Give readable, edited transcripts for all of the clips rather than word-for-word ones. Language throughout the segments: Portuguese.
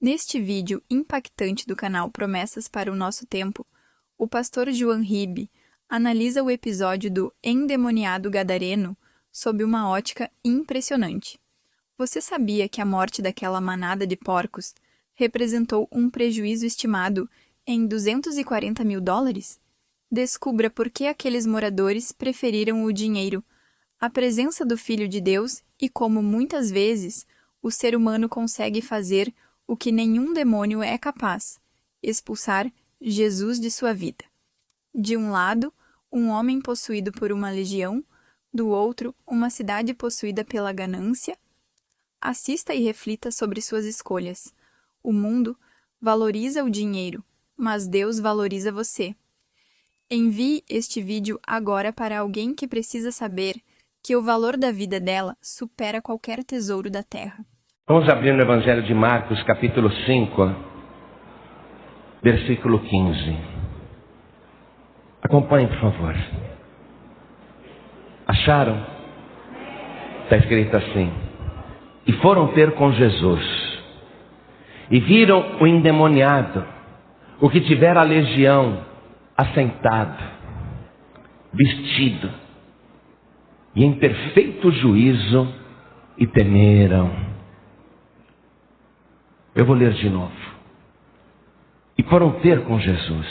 Neste vídeo impactante do canal Promessas para o Nosso Tempo, o pastor João Ribe analisa o episódio do endemoniado gadareno sob uma ótica impressionante. Você sabia que a morte daquela manada de porcos representou um prejuízo estimado em $240 mil? Descubra por que aqueles moradores preferiram o dinheiro, a presença do Filho de Deus e como muitas vezes o ser humano consegue fazer o que nenhum demônio é capaz: expulsar Jesus de sua vida. De um lado, um homem possuído por uma legião, do outro, uma cidade possuída pela ganância. Assista e reflita sobre suas escolhas. O mundo valoriza o dinheiro, mas Deus valoriza você. Envie este vídeo agora para alguém que precisa saber que o valor da vida dela supera qualquer tesouro da terra. Vamos abrir no Evangelho de Marcos, capítulo 5, versículo 15. Acompanhe, por favor. Acharam? Está escrito assim: e foram ter com Jesus, e viram o endemoniado, o que tivera a legião, assentado, vestido, e em perfeito juízo, e temeram. Eu vou ler de novo. E foram ter com Jesus,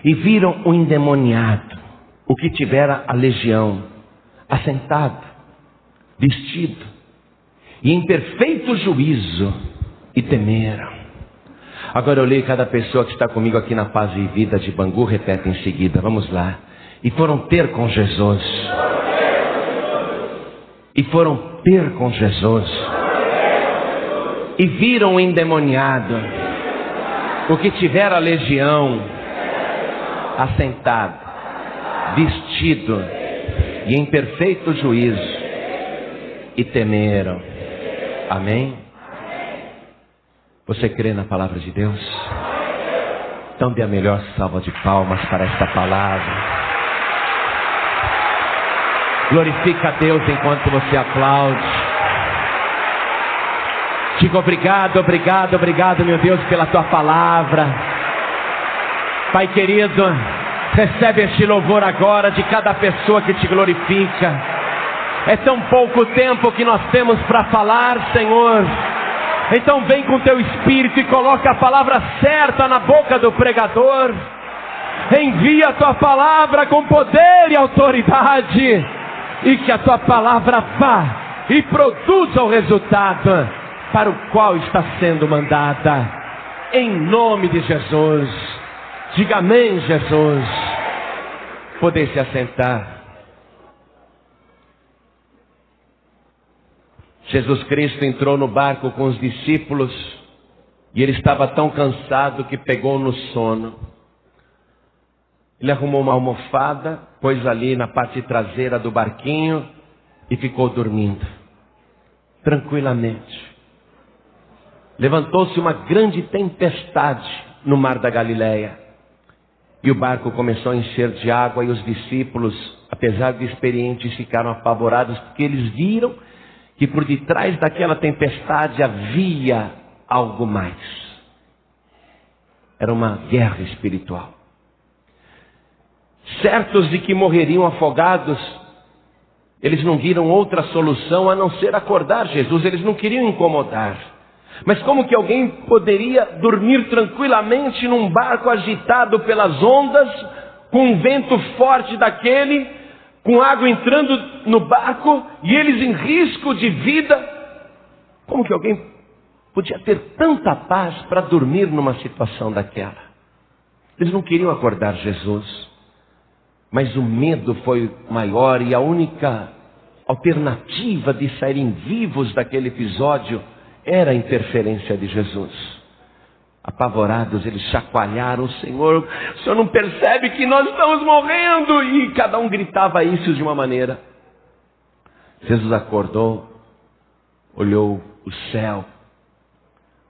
e viram o endemoniado, o que tivera a legião, assentado, vestido, e em perfeito juízo, e temeram. Agora eu leio cada pessoa que está comigo aqui na Paz e Vida de Bangu, repete em seguida, vamos lá. E foram ter com Jesus. E foram ter com Jesus. E viram o endemoniado, o que tivera a legião, assentado, vestido, e em perfeito juízo, e temeram. Amém? Você crê na palavra de Deus? Então dê a melhor salva de palmas para esta palavra. Glorifica a Deus enquanto você aplaude. Digo obrigado, obrigado, obrigado, meu Deus, pela tua palavra. Pai querido, recebe este louvor agora de cada pessoa que te glorifica. É tão pouco tempo que nós temos para falar, Senhor. Então vem com teu Espírito e coloca a palavra certa na boca do pregador. Envia a tua palavra com poder e autoridade, e que a tua palavra vá e produza o resultado para o qual está sendo mandada, em nome de Jesus. Diga amém, Jesus. Poder se assentar. Jesus Cristo entrou no barco com os discípulos, e ele estava tão cansado que pegou no sono. Ele arrumou uma almofada, pôs ali na parte traseira do barquinho e ficou dormindo, tranquilamente. Levantou-se uma grande tempestade no mar da Galileia, e o barco começou a encher de água, e os discípulos, apesar de experientes, ficaram apavorados, porque eles viram que por detrás daquela tempestade havia algo mais. Era uma guerra espiritual. Certos de que morreriam afogados, eles não viram outra solução a não ser acordar Jesus. Eles não queriam incomodar. Mas como que alguém poderia dormir tranquilamente num barco agitado pelas ondas, com um vento forte daquele, com água entrando no barco e eles em risco de vida? Como que alguém podia ter tanta paz para dormir numa situação daquela? Eles não queriam acordar Jesus, mas o medo foi maior, e a única alternativa de saírem vivos daquele episódio era a interferência de Jesus. Apavorados, eles chacoalharam o Senhor. O Senhor não percebe que nós estamos morrendo? E cada um gritava isso de uma maneira. Jesus acordou, olhou o céu,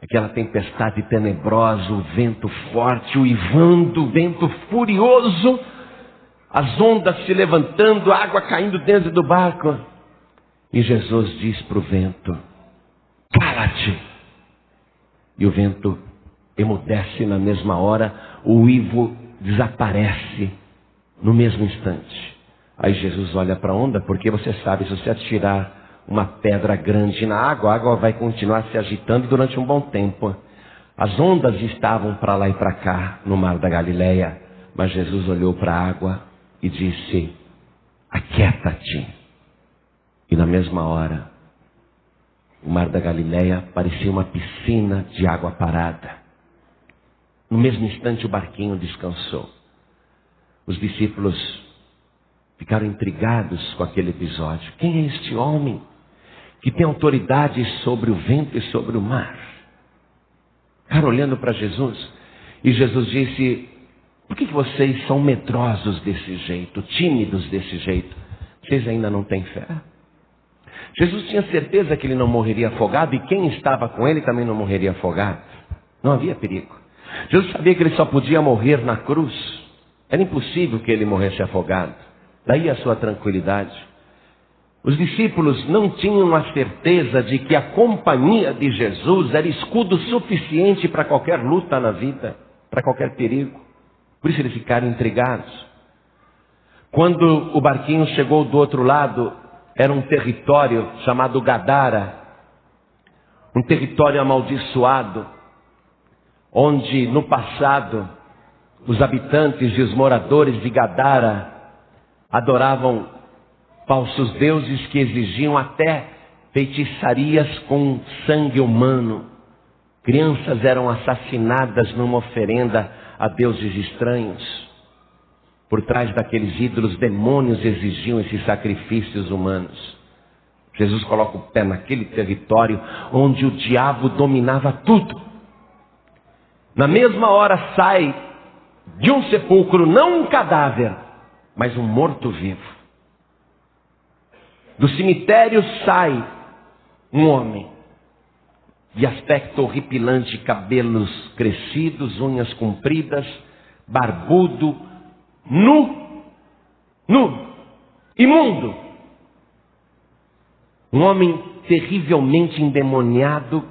aquela tempestade tenebrosa, o vento forte, uivando, o vento furioso, as ondas se levantando, a água caindo dentro do barco. E Jesus diz para o vento: cala-te, E o vento emudece na mesma hora, o uivo desaparece no mesmo instante. Aí Jesus olha para a onda, porque você sabe, se você atirar uma pedra grande na água, a água vai continuar se agitando durante um bom tempo. As ondas estavam para lá e para cá no mar da Galileia, mas Jesus olhou para a água e disse: aquieta-te. E na mesma hora, o mar da Galileia parecia uma piscina de água parada. No mesmo instante o barquinho descansou. Os discípulos ficaram intrigados com aquele episódio. Quem é este homem que tem autoridade sobre o vento e sobre o mar? Ficaram olhando para Jesus. E Jesus disse: por que vocês são medrosos desse jeito, tímidos desse jeito? Vocês ainda não têm fé? Jesus tinha certeza que ele não morreria afogado, e quem estava com ele também não morreria afogado. Não havia perigo. Jesus sabia que ele só podia morrer na cruz. Era impossível que ele morresse afogado. Daí a sua tranquilidade. Os discípulos não tinham a certeza de que a companhia de Jesus era escudo suficiente para qualquer luta na vida, para qualquer perigo. Por isso eles ficaram intrigados. Quando o barquinho chegou do outro lado, era um território chamado Gadara, um território amaldiçoado, onde no passado os habitantes e os moradores de Gadara adoravam falsos deuses que exigiam até feitiçarias com sangue humano. Crianças eram assassinadas numa oferenda a deuses estranhos. Por trás daqueles ídolos, demônios exigiam esses sacrifícios humanos. Jesus coloca o pé naquele território onde o diabo dominava tudo. Na mesma hora sai de um sepulcro, não um cadáver, mas um morto-vivo. Do cemitério sai um homem, de aspecto horripilante, cabelos crescidos, unhas compridas, barbudo, nu, imundo. Um homem terrivelmente endemoniado,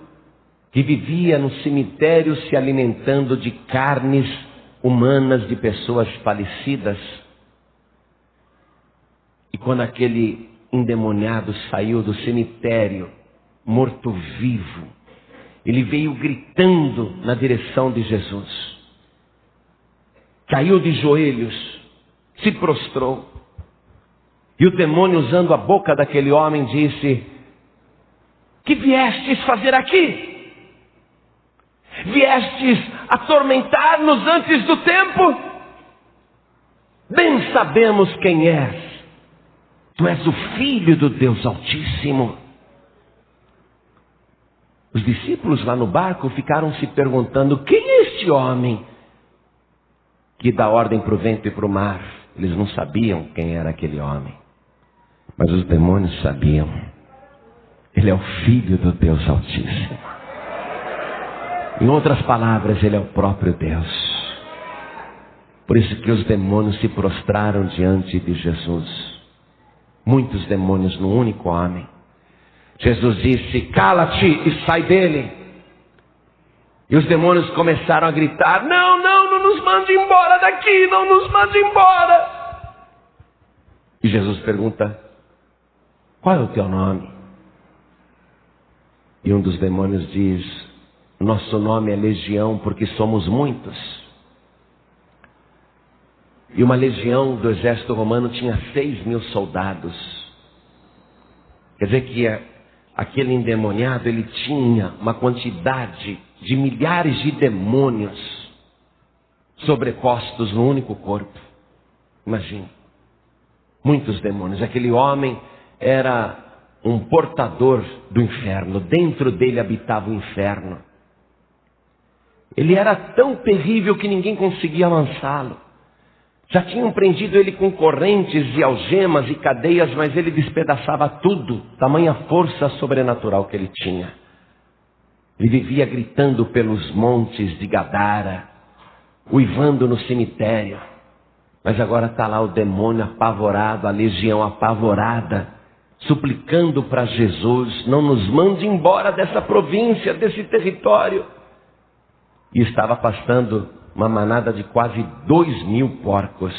que vivia no cemitério se alimentando de carnes humanas de pessoas falecidas. E quando aquele endemoniado saiu do cemitério, morto-vivo, ele veio gritando na direção de Jesus. Caiu de joelhos, se prostrou. E o demônio, usando a boca daquele homem, disse: que viestes fazer aqui? Viestes atormentar-nos antes do tempo? Bem sabemos quem és. Tu és o Filho do Deus Altíssimo. Os discípulos lá no barco ficaram se perguntando: quem é este homem que dá ordem para o vento e para o mar? Eles não sabiam quem era aquele homem, mas os demônios sabiam. Ele é o Filho do Deus Altíssimo. Em outras palavras, ele é o próprio Deus. Por isso que os demônios se prostraram diante de Jesus. Muitos demônios no único homem. Jesus disse: cala-te e sai dele. E os demônios começaram a gritar: não nos mande embora daqui, não nos mande embora. E Jesus pergunta: qual é o teu nome? E um dos demônios diz: nosso nome é Legião, porque somos muitos. E uma legião do exército romano tinha 6.000 soldados. Quer dizer que aquele endemoniado, ele tinha uma quantidade de milhares de demônios sobrepostos no único corpo. Imagine, muitos demônios. Aquele homem era um portador do inferno. Dentro dele habitava o inferno. Ele era tão terrível que ninguém conseguia lançá-lo. Já tinham prendido ele com correntes e algemas e cadeias, mas ele despedaçava tudo, tamanha força sobrenatural que ele tinha. Ele vivia gritando pelos montes de Gadara, uivando no cemitério. Mas agora está lá o demônio apavorado, a legião apavorada, suplicando para Jesus: não nos mande embora dessa província, desse território. e estava pastando uma manada de quase 2.000 porcos.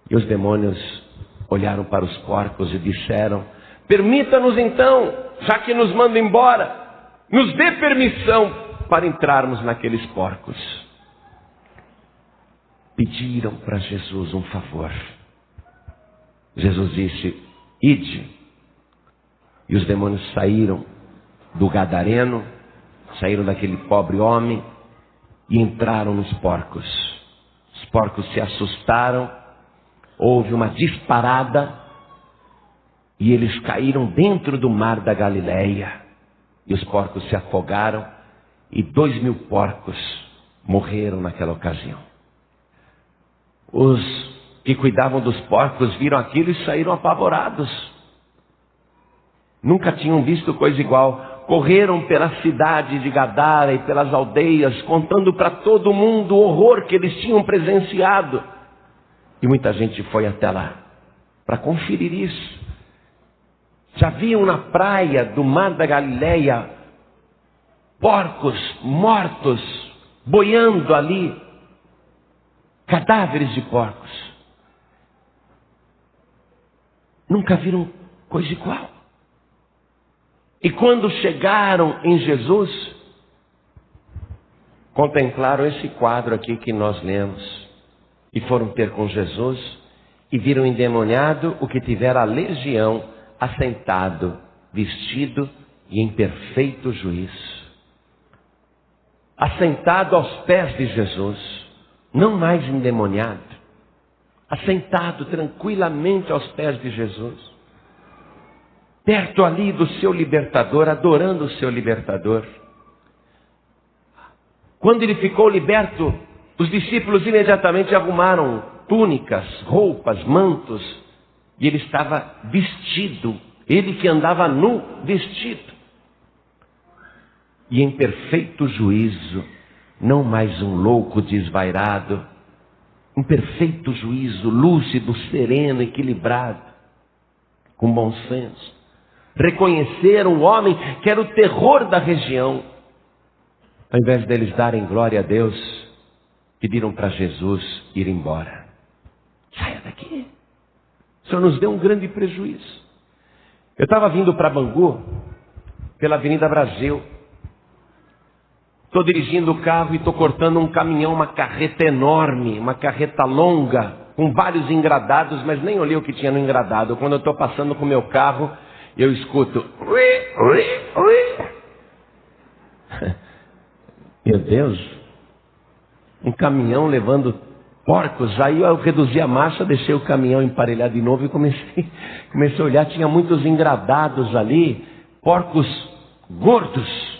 E os demônios olharam para os porcos e disseram: permita-nos então, já que nos manda embora, nos dê permissão para entrarmos naqueles porcos. Pediram para Jesus um favor. Jesus disse: ide. E os demônios saíram do gadareno, saíram daquele pobre homem e entraram nos porcos. Os porcos se assustaram, houve uma disparada e eles caíram dentro do mar da Galileia. E os porcos se afogaram e 2.000 porcos morreram naquela ocasião. Os que cuidavam dos porcos viram aquilo e saíram apavorados. Nunca tinham visto coisa igual. Correram pela cidade de Gadara e pelas aldeias, contando para todo mundo o horror que eles tinham presenciado. E muita gente foi até lá para conferir isso. Já viam na praia do mar da Galileia porcos mortos boiando ali, cadáveres de porcos. Nunca viram coisa igual. E quando chegaram em Jesus, contemplaram esse quadro aqui que nós lemos. E foram ter com Jesus e viram endemoniado o que tivera a legião, assentado, vestido e em perfeito juízo. Assentado aos pés de Jesus, não mais endemoniado, assentado tranquilamente aos pés de Jesus, perto ali do seu libertador, adorando o seu libertador. Quando ele ficou liberto, os discípulos imediatamente arrumaram túnicas, roupas, mantos, e ele estava vestido, ele que andava nu, vestido. E em perfeito juízo, não mais um louco desvairado, em perfeito juízo, lúcido, sereno, equilibrado, com bom senso. Reconheceram o homem que era o terror da região. Ao invés deles darem glória a Deus, pediram para Jesus ir embora. Saia daqui. O Senhor nos deu um grande prejuízo. Eu estava vindo para Bangu, pela Avenida Brasil. Estou dirigindo o carro e estou cortando um caminhão, uma carreta enorme, uma carreta longa, com vários engradados, mas nem olhei o que tinha no engradado. Quando eu estou passando com o meu carro, eu escuto: meu Deus, um caminhão levando porcos. Aí eu reduzi a marcha, deixei o caminhão emparelhar de novo e comecei a olhar. Tinha muitos engradados ali, porcos gordos,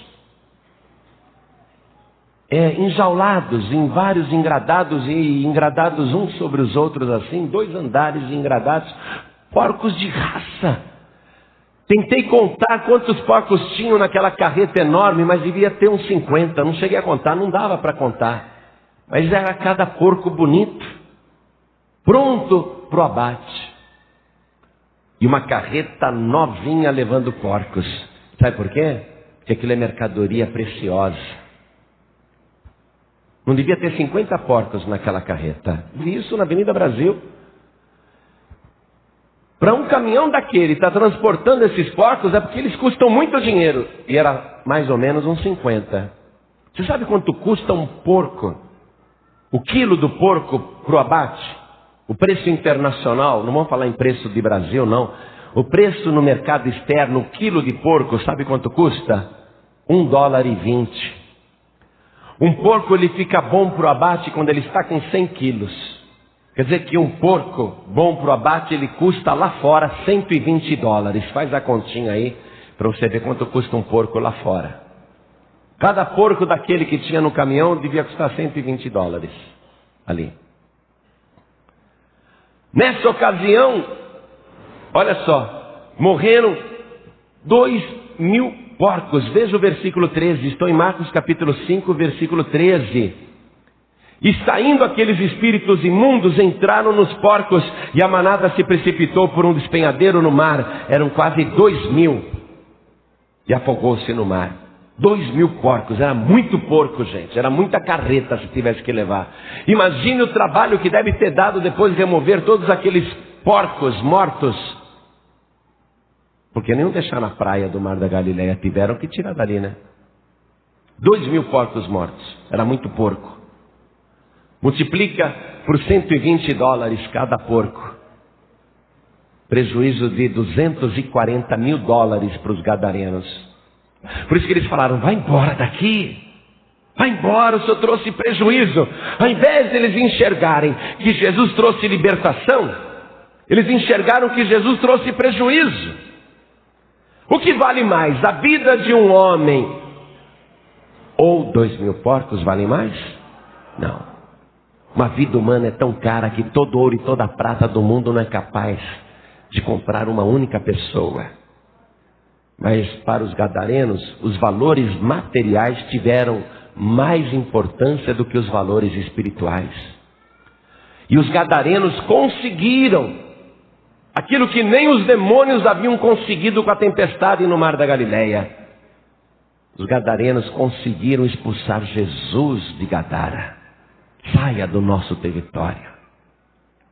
enjaulados em vários engradados, e engradados uns sobre os outros assim, 2 andares de engradados, porcos de raça. Tentei contar quantos porcos tinham naquela carreta enorme, mas devia ter uns 50, não cheguei a contar, não dava para contar. Mas era cada porco bonito, pronto para o abate. E uma carreta novinha levando porcos. Sabe por quê? Porque aquilo é mercadoria preciosa. Não devia ter 50 porcos naquela carreta. Vi isso na Avenida Brasil. Para um caminhão daquele estar transportando esses porcos é porque eles custam muito dinheiro. E era mais ou menos uns 50. Você sabe quanto custa um porco? O quilo do porco para o abate? O preço internacional, não vamos falar em preço de Brasil não. O preço no mercado externo, o quilo de porco, sabe quanto custa? $1,20. Um porco ele fica bom para o abate quando ele está com 100 quilos. Quer dizer que um porco bom para o abate, ele custa lá fora $120. Faz a continha aí para você ver quanto custa um porco lá fora. Cada porco daquele que tinha no caminhão devia custar $120 ali. Nessa ocasião, olha só, morreram 2.000 porcos. Veja o versículo 13, estou em Marcos capítulo 5, versículo 13. E saindo aqueles espíritos imundos, entraram nos porcos, e a manada se precipitou por um despenhadeiro no mar. Eram quase 2.000. E afogou-se no mar. 2.000 porcos, era muito porco, gente, era muita carreta se tivesse que levar. Imagine o trabalho que deve ter dado depois de remover todos aqueles porcos mortos. Porque nem deixar na praia do Mar da Galileia, tiveram que tirar dali, né? 2.000 porcos mortos, era muito porco. Multiplica por $120 cada porco. Prejuízo de $240 mil para os gadarenos. Por isso que eles falaram, vai embora daqui. Vai embora, o Senhor trouxe prejuízo. Ao invés de eles enxergarem que Jesus trouxe libertação, eles enxergaram que Jesus trouxe prejuízo. O que vale mais, a vida de um homem ou 2.000 porcos valem mais? Não. Uma vida humana é tão cara que todo ouro e toda prata do mundo não é capaz de comprar uma única pessoa. Mas para os gadarenos, os valores materiais tiveram mais importância do que os valores espirituais. E os gadarenos conseguiram aquilo que nem os demônios haviam conseguido com a tempestade no Mar da Galileia. Os gadarenos conseguiram expulsar Jesus de Gadara. Saia do nosso território.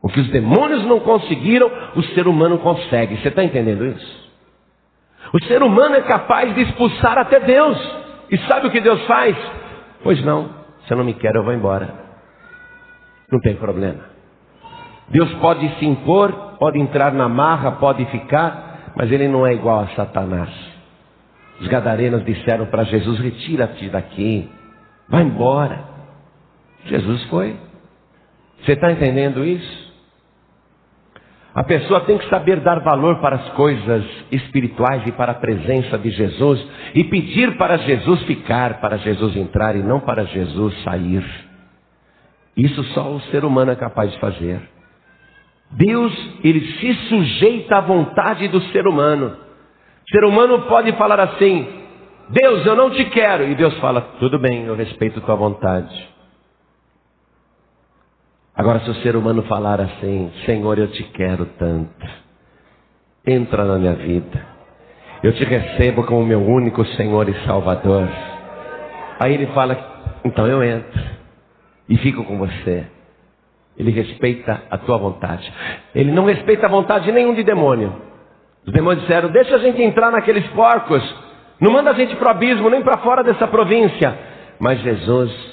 O que os demônios não conseguiram, o ser humano consegue. Você está entendendo isso? O ser humano é capaz de expulsar até Deus. E sabe o que Deus faz? Pois não, você não me quer, eu vou embora. Não tem problema. Deus pode se impor, pode entrar na marra, pode ficar, mas ele não é igual a Satanás. Os gadarenos disseram para Jesus, retira-te daqui, vai embora. Jesus foi. Você está entendendo isso? A pessoa tem que saber dar valor para as coisas espirituais e para a presença de Jesus e pedir para Jesus ficar, para Jesus entrar e não para Jesus sair. Isso só o ser humano é capaz de fazer. Deus, ele se sujeita à vontade do ser humano. O ser humano pode falar assim, Deus, eu não te quero. E Deus fala, tudo bem, eu respeito tua vontade. Agora, se o ser humano falar assim, Senhor, eu te quero tanto, entra na minha vida, eu te recebo como meu único Senhor e Salvador. Aí ele fala, então eu entro e fico com você. Ele respeita a tua vontade. Ele não respeita a vontade de nenhum de demônio. Os demônios disseram, deixa a gente entrar naqueles porcos, não manda a gente para o abismo, nem para fora dessa província. Mas Jesus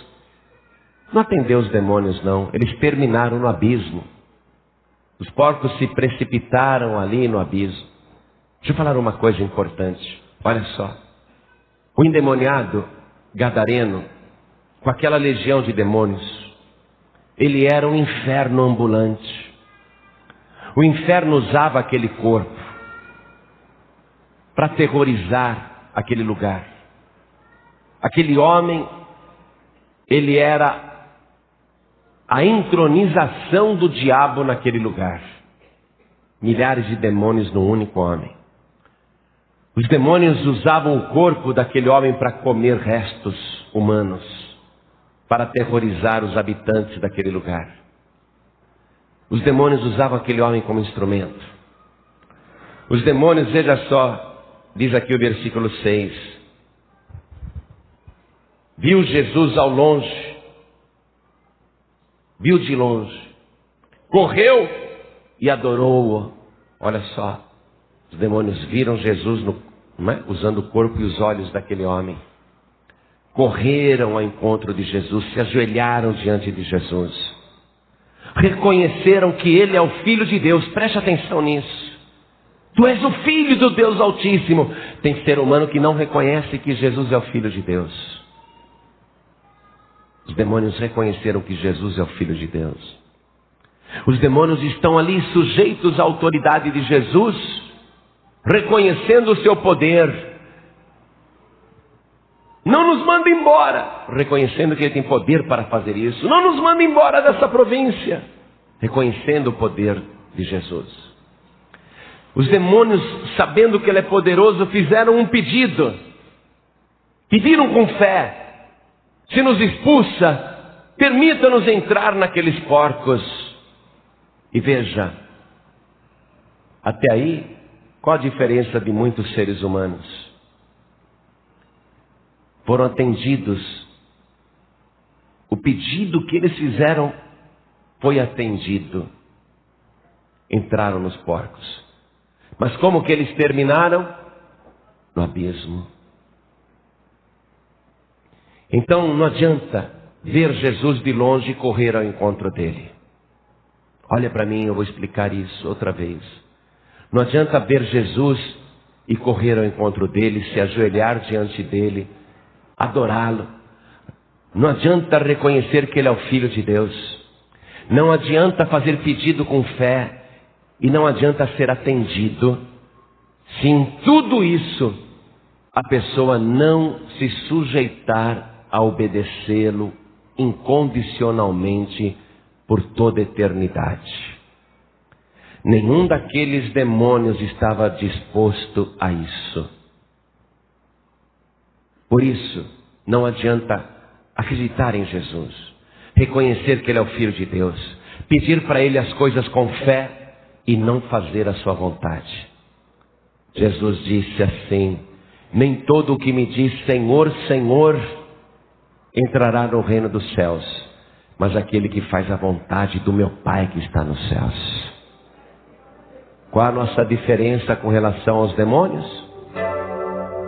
não atendeu os demônios, não. Eles terminaram no abismo. Os porcos se precipitaram ali no abismo. Deixa eu falar uma coisa importante. Olha só. O endemoniado gadareno, com aquela legião de demônios, ele era um inferno ambulante. O inferno usava aquele corpo para aterrorizar aquele lugar. Aquele homem, ele era a entronização do diabo naquele lugar. Milhares de demônios num único homem. Os demônios usavam o corpo daquele homem para comer restos humanos, para aterrorizar os habitantes daquele lugar. Os demônios usavam aquele homem como instrumento. Os demônios, veja só, diz aqui o versículo 6. Viu Jesus ao longe, viu de longe, correu e adorou-o. Olha só, os demônios viram Jesus usando o corpo e os olhos daquele homem. Correram ao encontro de Jesus, se ajoelharam diante de Jesus. Reconheceram que Ele é o Filho de Deus, preste atenção nisso. Tu és o Filho do Deus Altíssimo. Tem ser humano que não reconhece que Jesus é o Filho de Deus. Os demônios reconheceram que Jesus é o Filho de Deus. Os demônios estão ali sujeitos à autoridade de Jesus, reconhecendo o seu poder. Não nos manda embora, reconhecendo que Ele tem poder para fazer isso. Não nos manda embora dessa província, reconhecendo o poder de Jesus. Os demônios, sabendo que Ele é poderoso, fizeram um pedido. Pediram com fé. Se nos expulsa, permita-nos entrar naqueles porcos. E veja, até aí, qual a diferença de muitos seres humanos? foram atendidos. O pedido que eles fizeram foi atendido. Entraram nos porcos. Mas como que eles terminaram? No abismo. Então não adianta ver Jesus de longe e correr ao encontro dele. Olha para mim, eu vou explicar isso outra vez. Não adianta ver Jesus e correr ao encontro dele, se ajoelhar diante dele, adorá-lo. Não adianta reconhecer que ele é o Filho de Deus. Não adianta fazer pedido com fé e não adianta ser atendido, se em tudo isso a pessoa não se sujeitar a obedecê-lo incondicionalmente por toda a eternidade. Nenhum daqueles demônios estava disposto a isso. Por isso, não adianta acreditar em Jesus, reconhecer que ele é o Filho de Deus, pedir para ele as coisas com fé e não fazer a sua vontade. Jesus disse assim: nem todo o que me diz Senhor, Senhor entrará no reino dos céus, mas aquele que faz a vontade do meu Pai que está nos céus. Qual a nossa diferença com relação aos demônios?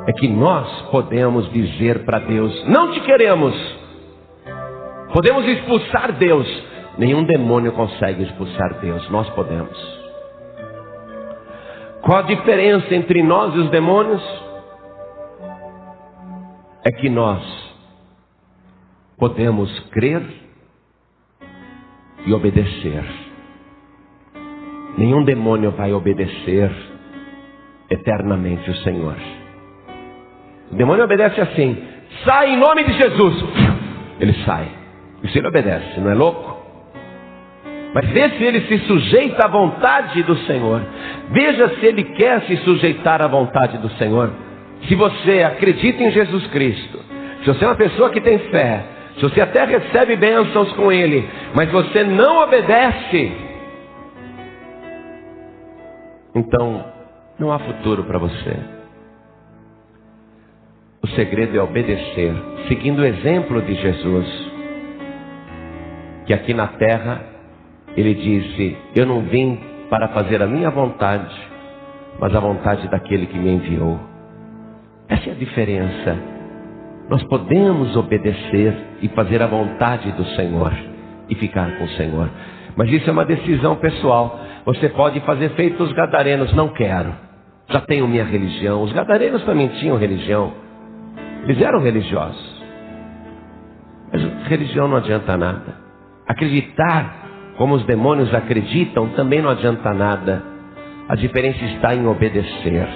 É que nós podemos dizer para Deus: não te queremos. Podemos expulsar Deus. Nenhum demônio consegue expulsar Deus, nós podemos. Qual a diferença entre nós e os demônios? É que nós podemos crer e obedecer. Nenhum demônio vai obedecer eternamente o Senhor. O demônio obedece assim: sai em nome de Jesus. Ele sai. Isso ele obedece, não é louco? Mas vê se ele se sujeita à vontade do Senhor. Veja se ele quer se sujeitar à vontade do Senhor. Se você acredita em Jesus Cristo, se você é uma pessoa que tem fé, se você até recebe bênçãos com ele, mas você não obedece, então não há futuro para você. O segredo é obedecer, seguindo o exemplo de Jesus, que aqui na terra ele disse: eu não vim para fazer a minha vontade, mas a vontade daquele que me enviou. Essa é a diferença. Nós podemos obedecer e fazer a vontade do Senhor e ficar com o Senhor, mas isso é uma decisão pessoal. Você pode fazer feito os gadarenos: não quero, já tenho minha religião. Os gadarenos também tinham religião, eles eram religiosos, mas religião não adianta nada. Acreditar como os demônios acreditam também não adianta nada. A diferença está em obedecer.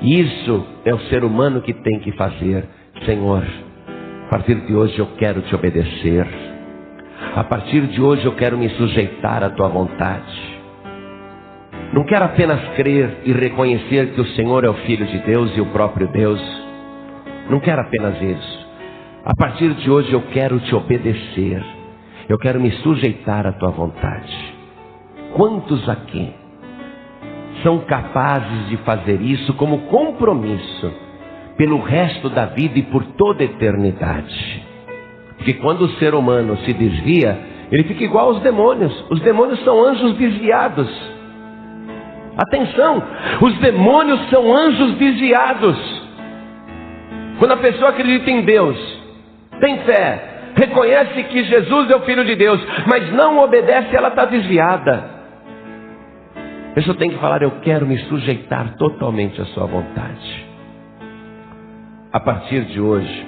Isso é o ser humano que tem que fazer. Senhor, a partir de hoje eu quero te obedecer. A partir de hoje eu quero me sujeitar à tua vontade. Não quero apenas crer e reconhecer que o Senhor é o Filho de Deus e o próprio Deus. Não quero apenas isso. A partir de hoje eu quero te obedecer. Eu quero me sujeitar à tua vontade. Quantos aqui são capazes de fazer isso como compromisso pelo resto da vida e por toda a eternidade? Porque quando o ser humano se desvia, ele fica igual aos demônios. Os demônios são anjos desviados. Atenção, os demônios são anjos desviados. Quando a pessoa acredita em Deus, tem fé, reconhece que Jesus é o Filho de Deus, mas não obedece, ela está desviada. A pessoa tem que falar: eu quero me sujeitar totalmente à sua vontade. A partir de hoje,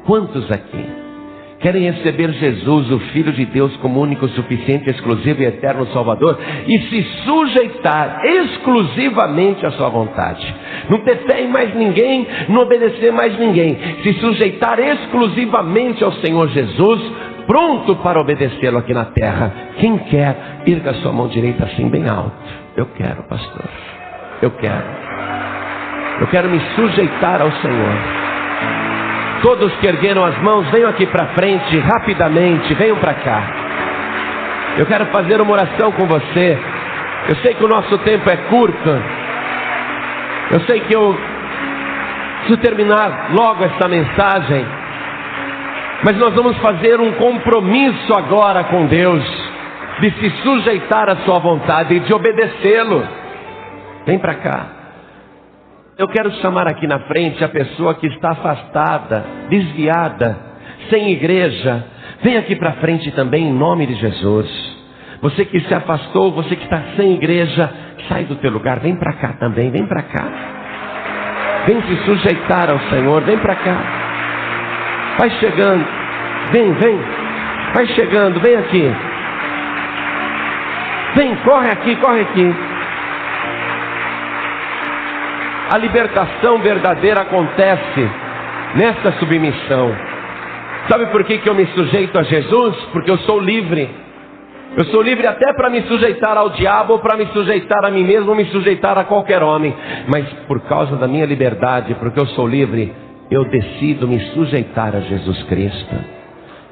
quantos aqui querem receber Jesus, o Filho de Deus, como único, suficiente, exclusivo e eterno Salvador, e se sujeitar exclusivamente à sua vontade? Não ter fé em mais ninguém, não obedecer mais ninguém, se sujeitar exclusivamente ao Senhor Jesus, pronto para obedecê-lo aqui na terra. Quem quer, erga a sua mão direita assim bem alto. Eu quero, pastor. Eu quero me sujeitar ao Senhor. Todos que ergueram as mãos, venham aqui para frente, rapidamente, venham para cá. Eu quero fazer uma oração com você. Eu sei que o nosso tempo é curto. Eu sei que eu Preciso terminar logo esta mensagem. Mas nós vamos fazer um compromisso agora com Deus, de se sujeitar à sua vontade e de obedecê-lo. Vem para cá. Eu quero chamar aqui na frente a pessoa que está afastada, desviada, sem igreja. Vem aqui para frente também em nome de Jesus. Você que se afastou, você que está sem igreja, sai do teu lugar, vem para cá também, vem para cá. Vem se sujeitar ao Senhor, vem para cá. Vai chegando, vem, vai chegando, vem aqui. Vem, corre aqui. A libertação verdadeira acontece nesta submissão. Sabe por que eu me sujeito a Jesus? Porque eu sou livre. Eu sou livre até para me sujeitar ao diabo, ou para me sujeitar a mim mesmo, ou me sujeitar a qualquer homem. Mas por causa da minha liberdade, porque eu sou livre, eu decido me sujeitar a Jesus Cristo.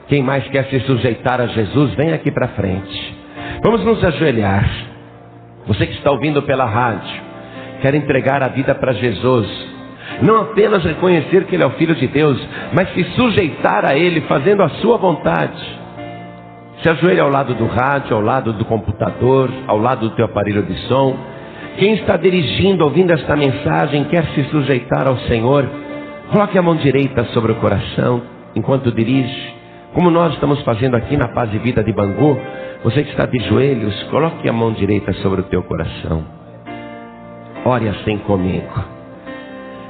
Quem mais quer se sujeitar a Jesus, vem aqui para frente. Vamos nos ajoelhar. Você que está ouvindo pela rádio, quer entregar a vida para Jesus. Não apenas reconhecer que Ele é o Filho de Deus, mas se sujeitar a Ele, fazendo a sua vontade. Se ajoelhe ao lado do rádio, ao lado do computador, ao lado do teu aparelho de som. Quem está dirigindo, ouvindo esta mensagem, quer se sujeitar ao Senhor, coloque a mão direita sobre o coração, enquanto dirige. Como nós estamos fazendo aqui na Paz e Vida de Bangu, você que está de joelhos, coloque a mão direita sobre o teu coração. Ore assim comigo.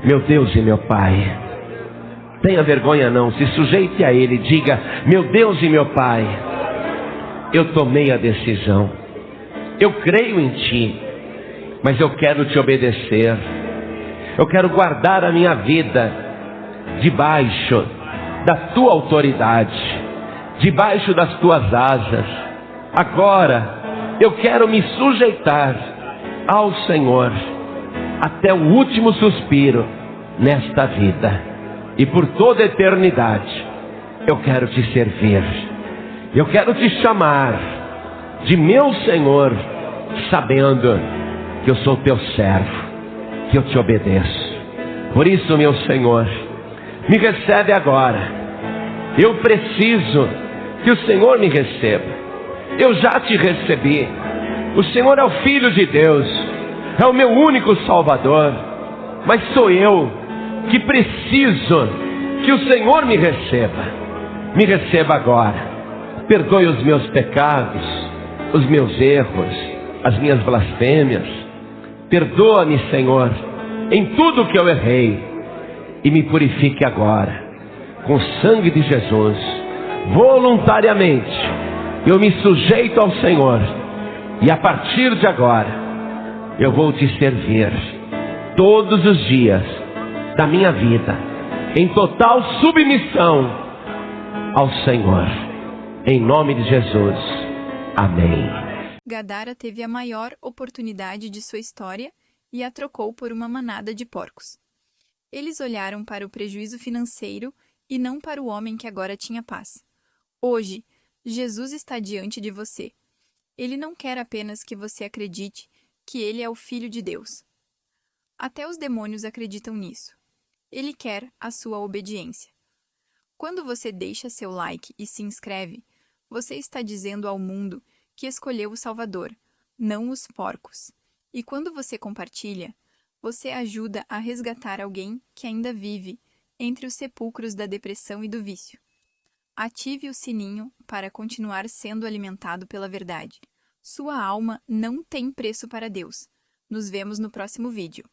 Meu Deus e meu Pai, tenha vergonha não, se sujeite a Ele, diga: meu Deus e meu Pai, eu tomei a decisão, eu creio em Ti, mas eu quero Te obedecer, eu quero guardar a minha vida debaixo da Tua autoridade, debaixo das Tuas asas. Agora eu quero me sujeitar ao Senhor até o último suspiro nesta vida, e por toda a eternidade eu quero Te servir. Eu quero Te chamar de meu Senhor, sabendo que eu sou Teu servo, que eu Te obedeço. Por isso, meu Senhor, me recebe agora. Eu preciso que o Senhor me receba. Eu já Te recebi. O Senhor é o Filho de Deus, é o meu único Salvador. Mas sou eu que preciso que o Senhor me receba. Me receba agora. Perdoe os meus pecados, os meus erros, as minhas blasfêmias. Perdoa-me, Senhor, em tudo que eu errei, e me purifique agora, com o sangue de Jesus. Voluntariamente, eu me sujeito ao Senhor, e a partir de agora, eu vou Te servir todos os dias da minha vida, em total submissão ao Senhor. Em nome de Jesus. Amém. Gadara teve a maior oportunidade de sua história e a trocou por uma manada de porcos. Eles olharam para o prejuízo financeiro e não para o homem que agora tinha paz. Hoje, Jesus está diante de você. Ele não quer apenas que você acredite que Ele é o Filho de Deus. Até os demônios acreditam nisso. Ele quer a sua obediência. Quando você deixa seu like e se inscreve, você está dizendo ao mundo que escolheu o Salvador, não os porcos. E quando você compartilha, você ajuda a resgatar alguém que ainda vive entre os sepulcros da depressão e do vício. Ative o sininho para continuar sendo alimentado pela verdade. Sua alma não tem preço para Deus. Nos vemos no próximo vídeo.